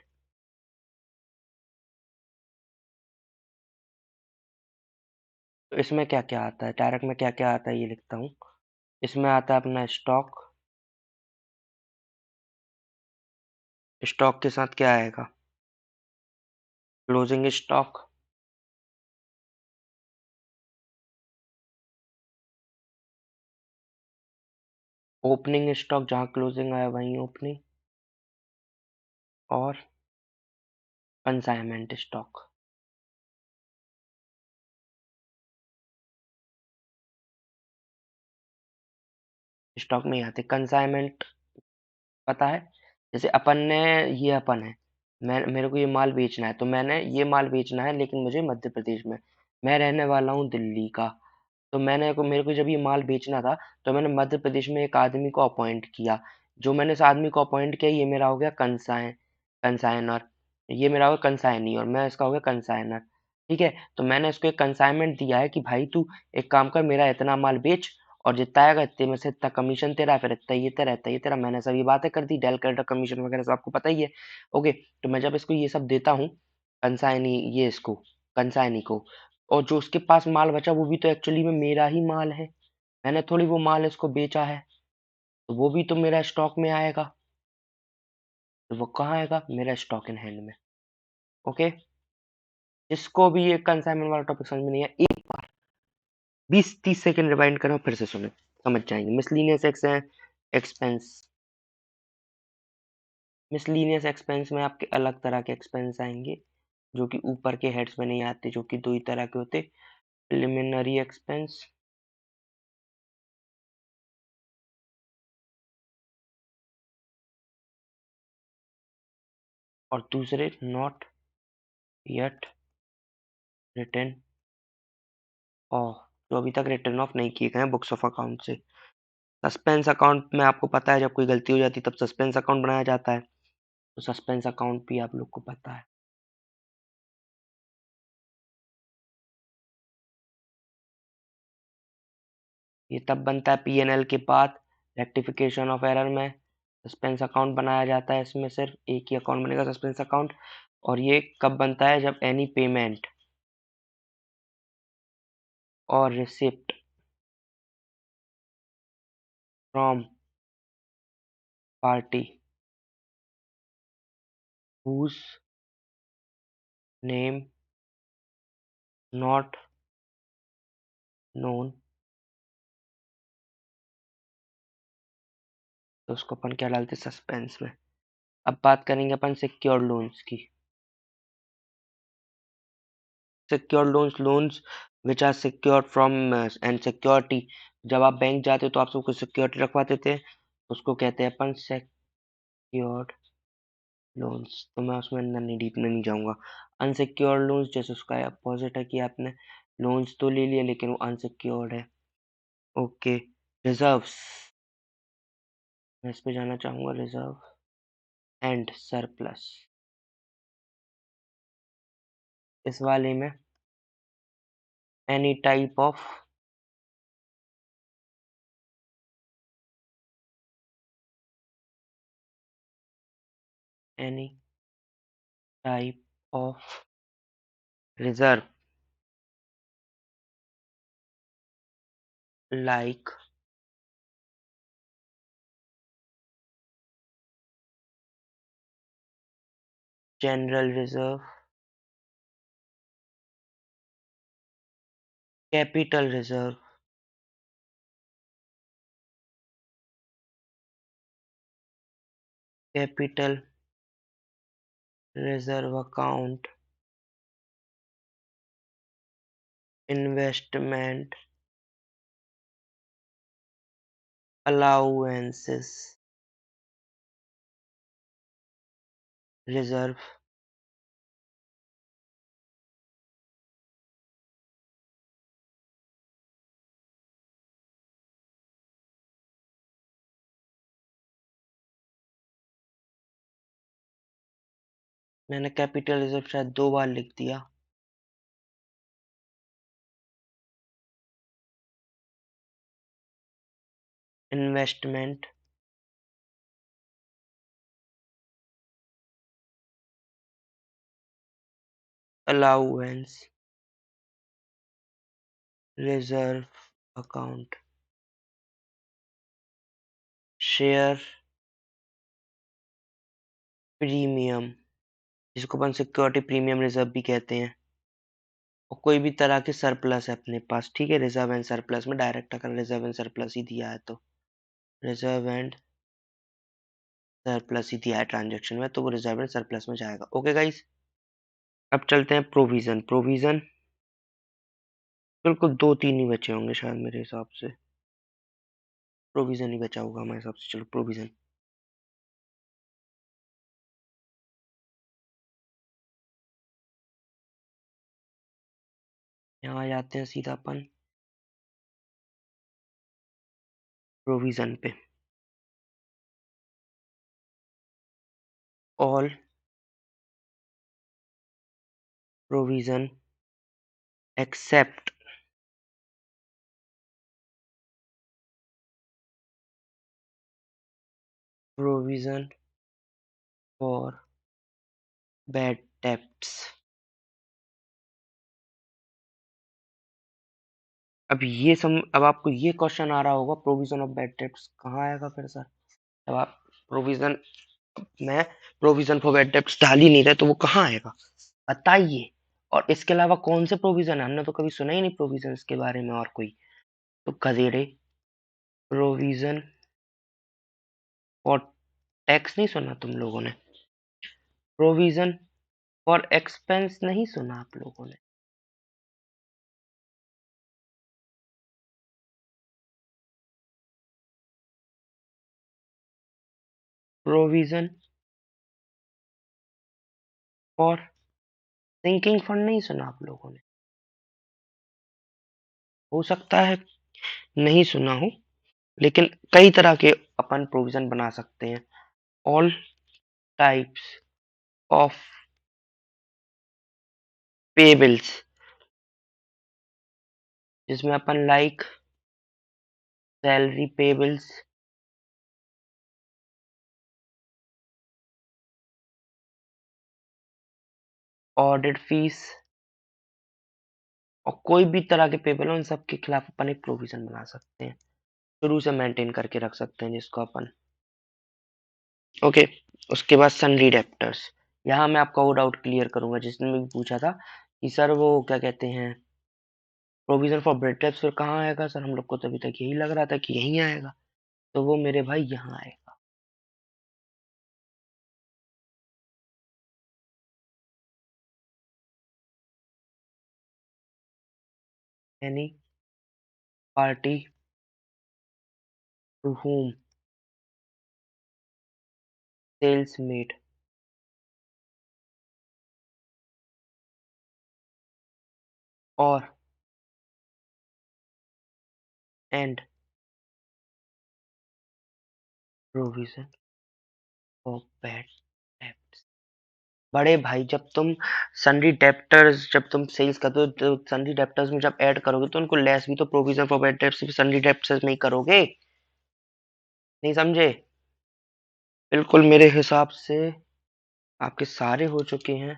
तो इसमें क्या-क्या आता है? डायरेक्ट में क्या-क्या आता है ये लिखता हूँ। इसमें आता है अपना स्टॉक, स्टॉक के साथ क्या आएगा? क्लोजिंग स्टॉक, ओपनिंग स्टॉक जहाँ क्लोजिंग आया वहीं ओपनिंग और कंसाइनमेंट स्टॉक। स्टॉक में ही आते कंसाइनमेंट, पता है? जैसे अपन ने, ये अपन है, मैं मेरे को ये माल बेचना है, तो मैंने ये माल बेचना है लेकिन मुझे मध्य प्रदेश में, मैं रहने वाला हूँ दिल्ली का। तो मेरे को जब ये माल बेचना था, तो मैंने मध्य प्रदेश में एक आदमी को अपॉइंट किया। जो मैंने इस आदमी को अपॉइंट किया, ये मेरा हो गया कंसाइनर, ये मेरा हो गया कंसाइनी और मैं इसका हो गया कंसाइनर। ठीक है? तो मैंने इसको एक कंसाइनमेंट दिया है कि भाई तू एक काम कर, मेरा इतना माल बेच और जितना आएगा इतने में से इतना कमीशन तेरा, फिर इतना ये तेरा, इतना ये तेरा। मैंने सब ये बातें कर दी, डेल कैरेटा कमीशन वगैरह सब आपको पता ही है। ओके, तो मैं जब इसको ये सब देता हूँ, कंसाइनी ये इसको, कंसाइनी को, और जो उसके पास माल बचा वो भी तो एक्चुअली में मेरा ही माल है। मैंने थोड़ी वो माल इसको बेचा है, तो वो भी तो मेरा स्टॉक में आएगा। तो वो कहाँ आएगा? मेरा स्टॉक इन हैंड में। ओके? जिसको भी ये कंसाइनमेंट वाला टॉपिक समझ में नहीं आया, एक बार 20-30 सेकंड रिवाइंड करें और फिर से सुनें, समझ जाएँगे। एक्सपेंस, मिसलेनियस एक्सपेंस में आपके अलग तरह के एक्सपेंस आएँगे, जो कि ऊपर के हेड्स में नहीं आते, जो कि 2 ही तरह के होते, प्रिलिमिनरी एक्सपेंस और दूसरे नॉट येट रिटन ऑफ, जो अभी तक रिटन ऑफ नहीं किए गए हैं बुक्स ऑफ अकाउंट से। सस्पेंस अकाउंट में आपको पता है जब कोई गलती हो जाती है तब सस्पेंस अकाउंट बनाया जाता है, तो सस्पेंस अकाउंट भी आप लोग को पता है। ये तब बनता है पीएनएल के बाद रेक्टिफिकेशन ऑफ एरर में सस्पेंस अकाउंट बनाया जाता है। इसमें सिर्फ एक ही अकाउंट बनेगा, सस्पेंस अकाउंट। और ये कब बनता है? जब एनी पेमेंट और receipt from party whose name not known, तो उसको अपन क्या डालते हैं? सस्पेंस में। अब बात करेंगे अपन सिक्योर लोन्स की। Secure loans, loans which are secure from and security. जब आप बैंक जाते हो तो आप सबको सिक्योरिटी रखवाते थे, उसको कहते हैं अपन सिक्योर्ड लोन्स। तो मैं उसमें अंदर नहीं, डीप में नहीं जाऊंगा। अनसिक्योर्ड लोन्स जैसे उसका अपोजिट है कि आपने लोन्स तो ले लिया लेकिन वो अनसिक्योर्ड है। ओके। रिजर्व्स, मैं इस पे जाना चाहूंगा। रिजर्व एंड सरप्लस, इस वाले में any type of any type of reserve like general reserve, capital reserve, capital reserve account, investment allowances reserve, मैंने कैपिटल रिजर्व शायद 2 बार लिख दिया। Investment allowance reserve account, share premium, जिसको अपन सिक्योरिटी प्रीमियम रिजर्व भी कहते हैं। और कोई भी तरह के सरप्लस है अपने पास, ठीक है, रिजर्व एंड सरप्लस में डायरेक्ट अगर रिजर्व एंड सरप्लस ही दिया है तो रिजर्व एंड सरप्लस ही दिया है ट्रांजेक्शन में, तो वो रिजर्व एंड सरप्लस में जाएगा। ओके गाइस, अब चलते हैं प्रोविजन। प्रोविजन बिल्कुल 2-3 ही बचे होंगे शायद मेरे हिसाब से। प्रोविजन ही बचा होगा हमारे हिसाब से। चलो प्रोविजन। यहाँ आ जाते हैं सीधा अपन प्रोविजन पे। All provision except provision for bad debts. अब आपको ये क्वेश्चन आ रहा होगा, प्रोविजन ऑफ बैड डेब्ट्स कहाँ आएगा फिर सर? अब आप प्रोविजन में प्रोविजन फॉर बैड डेब्ट्स डाल ही नहीं रहे तो वो कहाँ आएगा बताइए। और इसके अलावा कौन से प्रोविजन है? हमने तो कभी सुना ही नहीं प्रोविजन के बारे में और कोई। तो गधेड़े, प्रोविजन फॉर टैक्स नहीं सुना तुम लोगों ने? प्रोविजन फॉर एक्सपेंस नहीं सुना आप लोगों ने? प्रोविजन फॉर सिंकिंग फंड नहीं सुना आप लोगों ने? हो सकता है नहीं सुना हो, लेकिन कई तरह के अपन प्रोविज़न बना सकते हैं। ऑल टाइप्स ऑफ पेबल्स जिसमें अपन like salary payables, audit fees और कोई भी तरह के पेबल हो, उन सब के खिलाफ अपन एक प्रोविज़न बना सकते हैं। शुरू से मेंटेन करके रख सकते हैं जिसको अपन ओके। उसके बाद सन्डी डेप्टर्स। यहाँ मैं आपका वो डाउट क्लियर करूंगा जिसने भी पूछा था कि सर वो क्या कहते हैं प्रोविजन फॉर ब्रेड टैप्स फिर कहाँ आएगा सर, हम लोग को तो अभी तक यही लग रहा था कि यहीं आएगा। तो वो मेरे भाई यहाँ आएगा। Any party to whom sales made or and provision for bad debts। बड़े भाई जब तुम सेल्स करते हो तो सन्डी डेप्टर्स में जब ऐड करोगे तो उनको लेस भी तो प्रोविजन फॉर बैड डेब्ट्स भी सन्डी डेप्टर्स में ही करोगे। नहीं समझे? बिल्कुल मेरे हिसाब से आपके सारे हो चुके हैं।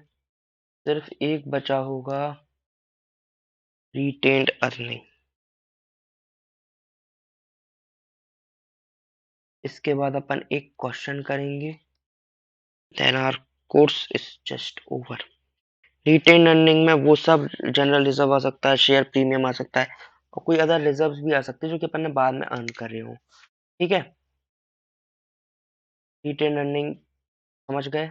सिर्फ एक बचा होगा रिटेन्ड अर्निंग। इसके बाद अपन एक क्वेश्चन करेंगे then our course is just over. Retained earning में वो सब जनरल रिजर्व आ सकता है, शेयर प्रीमियम आ सकता है और कोई अदर रिजर्व भी आ सकते हैं जो कि अपन ने बाद में अर्न कर रहे हो। ठीक है, रिटेन्ड अर्निंग समझ गए।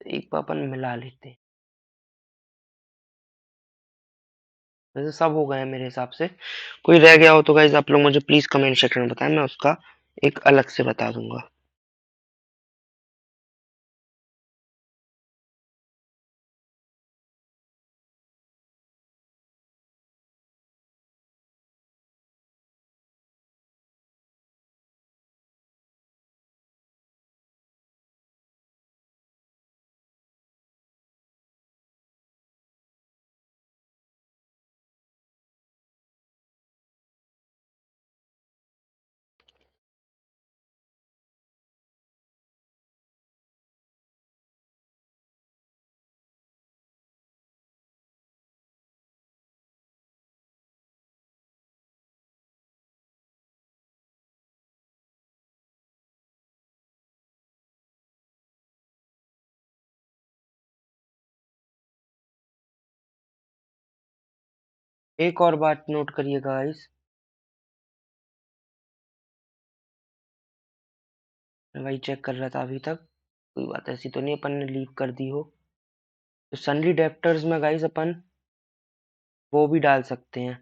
एक बार अपन मिला लेते हैं। वैसे सब हो गए हैं मेरे हिसाब से। कोई रह गया हो तो गाइज आप लोग मुझे प्लीज कमेंट सेक्शन में बताएं, मैं उसका एक अलग से बता दूंगा। एक और बात नोट करिएगा गाइस, मैं वही चेक कर रहा था अभी तक, कोई बात ऐसी तो नहीं अपन ने लीव कर दी हो। तो सन्डी डेप्टर्स में गाइस अपन वो भी डाल सकते हैं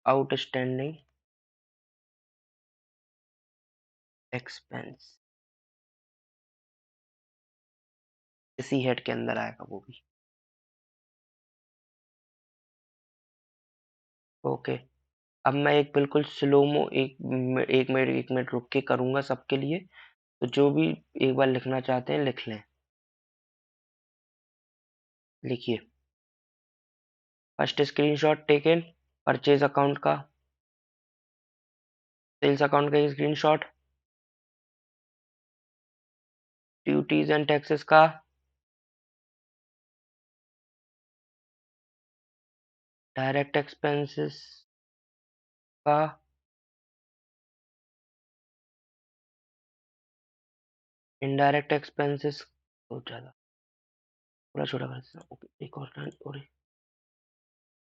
आउटस्टैंडिंग एक्सपेंस, इसी हेड के अंदर आएगा वो भी। ओके, अब मैं एक बिल्कुल स्लोमो एक मिनट रुक के करूंगा सबके लिए। तो जो भी एक बार लिखना चाहते हैं लिख लें। लिखिए, first screenshot taken purchase account का, सेल्स अकाउंट का स्क्रीनशॉट, ड्यूटीज एंड टैक्सेस का, डायरेक्ट एक्सपेंसेस का, इनडायरेक्ट एक्सपेंसेस बहुत ज्यादा, थोड़ा छोटा कर देना। ओके, एक और लाइन और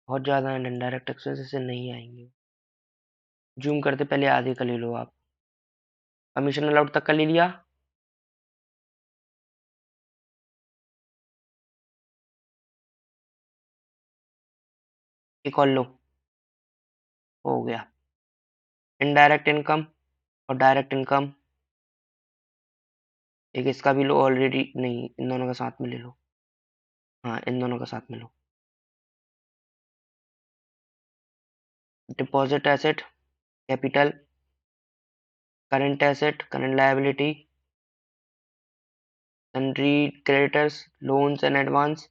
बहुत ज्यादा है, इनडायरेक्ट एक्सपेंसेस से नहीं आएंगे। जूम करते पहले आधे का ले लो आप। कमीशन अलाउड तक का ले लिया। एक और लो, हो गया। इनडायरेक्ट इनकम और डायरेक्ट इनकम, एक इसका भी लो, ऑलरेडी नहीं, इन दोनों का साथ में ले लो। हाँ, इन दोनों का साथ में लो। Deposit asset, capital, current asset, current liability, sundry creditors, loans and advance,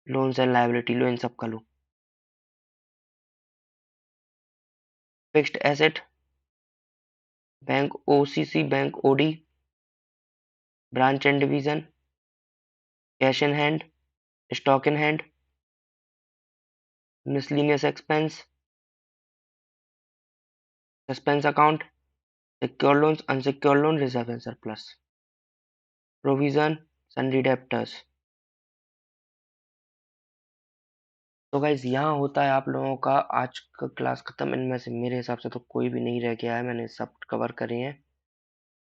loans and liability लो, इन सब का लो। Fixed asset, bank OCC, bank OD, branch and division, cash in hand, stock in hand, miscellaneous expense, suspense account, secure loans, unsecure loan, reserve and surplus, provision, sundry debtors. तो guys यहाँ होता है आप लोगों का आज का क्लास खत्म। इनमें से मेरे हिसाब से तो कोई भी नहीं रह गया है, मैंने सब कवर करे हैं।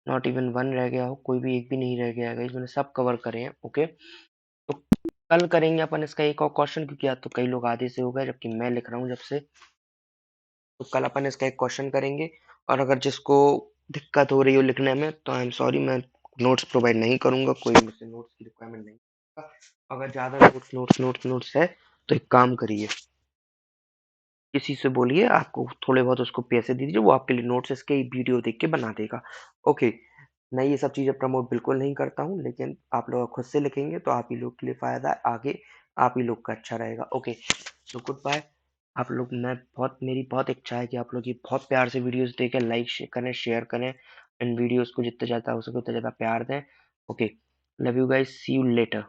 नॉट इवन वन रह गया हो, कोई भी एक भी नहीं रह गया है गाइज, मैंने सब कवर करे हैं। ओके, तो कल करेंगे अपन इसका एक और क्वेश्चन, क्योंकि आज तो कई लोग आधे से हो गए जबकि मैं लिख रहा हूँ जब से। तो कल अपन इसका एक क्वेश्चन करेंगे, और अगर जिसको दिक्कत हो रही हो लिखने में तो आई एम सॉरी, मैं नोट्स प्रोवाइड नहीं करूंगा, कोई मुझसे नोट्स की रिक्वायरमेंट नहीं करूंगा। अगर ज्यादा नोट्स है तो एक काम करिए, किसी से बोलिए आपको थोड़े बहुत उसको पैसे दे दीजिए, वो आपके लिए नोट्स इसके वीडियो देख के बना देगा। ओके, मैं ये सब चीज़ें प्रमोट बिल्कुल नहीं करता हूँ, लेकिन आप लोग खुद से लिखेंगे तो आप ही लोग के लिए फ़ायदा है, आगे आप ही लोग का अच्छा रहेगा। Okay, so good bye. आप लोग, मैं बहुत, मेरी बहुत इच्छा है कि आप लोग ये बहुत प्यार से वीडियोस देखें, लाइक करें, शेयर करें, इन वीडियोस को जितना ज़्यादा हो सके उतना ज़्यादा प्यार दें। Okay, love you guys, see you letter.